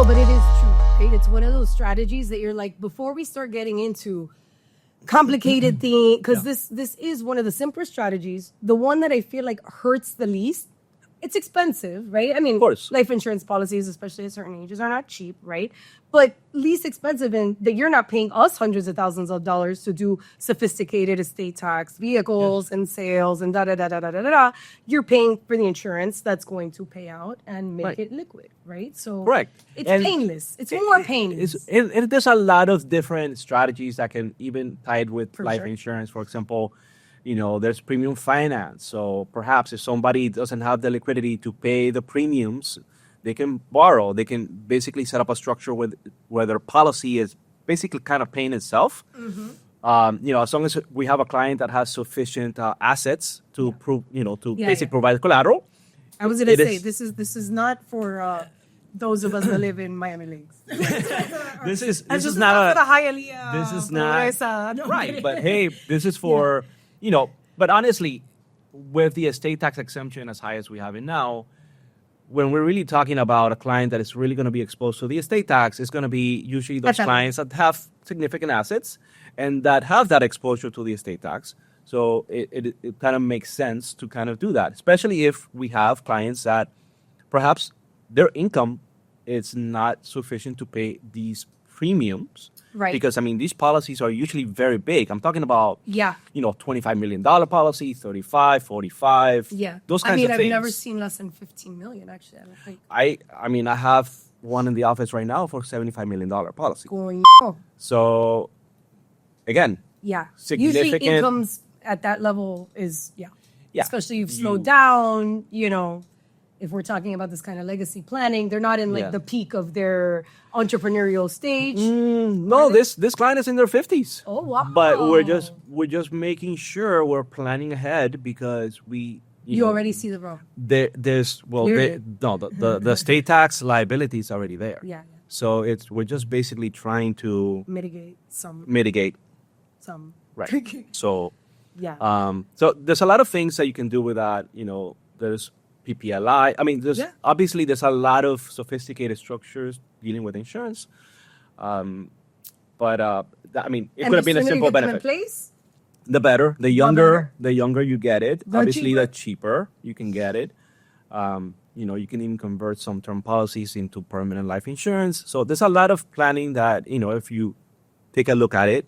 No, but it is true, right? It's one of those strategies that you're like, before we start getting into complicated things, because this is one of the simpler strategies, the one that I feel like hurts the least. It's expensive, right? I mean, of course, life insurance policies, especially at certain ages, are not cheap, right? But least expensive in that you're not paying us hundreds of thousands of dollars to do sophisticated estate tax, vehicles and sales and da-da-da-da-da-da-da. You're paying for the insurance that's going to pay out and make it liquid, right? So correct. It's painless. It's more painless. There's a lot of different strategies that can even tie it with For life sure. insurance. For example, there's premium finance. So perhaps if somebody doesn't have the liquidity to pay the premiums, they can borrow. They can basically set up a structure where their policy is basically kind of paying itself. As long as we have a client that has sufficient assets to prove, basically provide collateral. I was going to say, this is not for those of us that live in Miami Lakes. This is for the not Hialeah. this is not No, right. But hey, this is for But honestly, with the estate tax exemption as high as we have it now, when we're really talking about a client that is really going to be exposed to the estate tax, it's going to be usually those clients that have significant assets and that have that exposure to the estate tax. So it kind of makes sense to kind of do that, especially if we have clients that perhaps their income is not sufficient to pay these premiums. Right. Because, these policies are usually very big. I'm talking about, $25 million policy, 35, 45, those kinds of things. I've never seen less than 15 million, actually. I don't think. I have one in the office right now for $75 million policy. Going. So, again, significant. Usually incomes at that level is, especially you've slowed down, if we're talking about this kind of legacy planning, they're not in the peak of their entrepreneurial stage. No, this client is in their 50s. Oh, wow. But we're just making sure we're planning ahead because you already see the road. The state tax liability is already there. Yeah. So we're just basically trying to mitigate some. Right. So so there's a lot of things that you can do with that. There's PPLI. Obviously there's a lot of sophisticated structures dealing with insurance. It could have been a simple benefit. The better. The younger you get it. The cheaper you can get it. You can even convert some term policies into permanent life insurance. So there's a lot of planning that, if you take a look at it,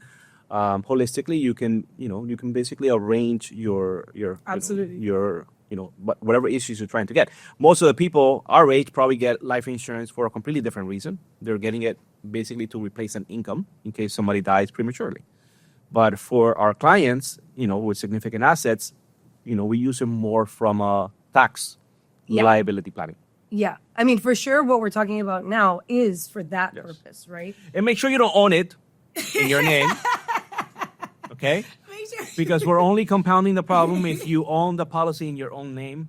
holistically, you can basically arrange your whatever issues you're trying to get. Most of the people our age probably get life insurance for a completely different reason. They're getting it basically to replace an income in case somebody dies prematurely. But for our clients, with significant assets, we use them more from a tax liability planning. Yeah. For sure, what we're talking about now is for that purpose, right? And make sure you don't own it in your name. Okay? Because we're only compounding the problem if you own the policy in your own name.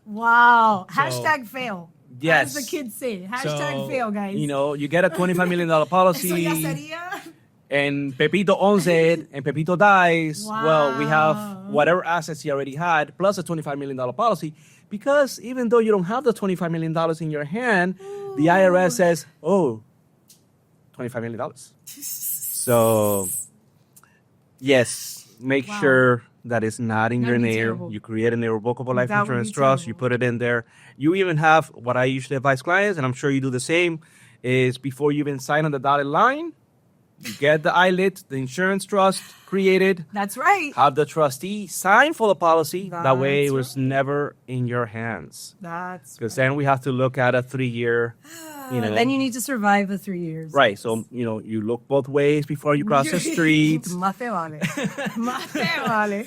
Wow. #fail. Yes. As the kids say. #fail, guys. You get a $25 million policy. And Pepito owns it, and Pepito dies. Wow. Well, we have whatever assets he already had, plus a $25 million policy. Because even though you don't have the $25 million in your hand, the IRS says, $25 million. So, yes, make sure that it's not in your name. Terrible. You create an irrevocable life That would insurance be trust. terrible. You put it in there. You even have, what I usually advise clients, and I'm sure you do the same, is before you even sign on the dotted line, you get the ILIT, the insurance trust created. That's right. Have the trustee sign for the policy. That way it was right. never in your hands. That's Because then we have to look at a 3-year, Then you need to survive the 3 years. Right. So, you look both ways before you cross the street. Más te vale. Más te vale.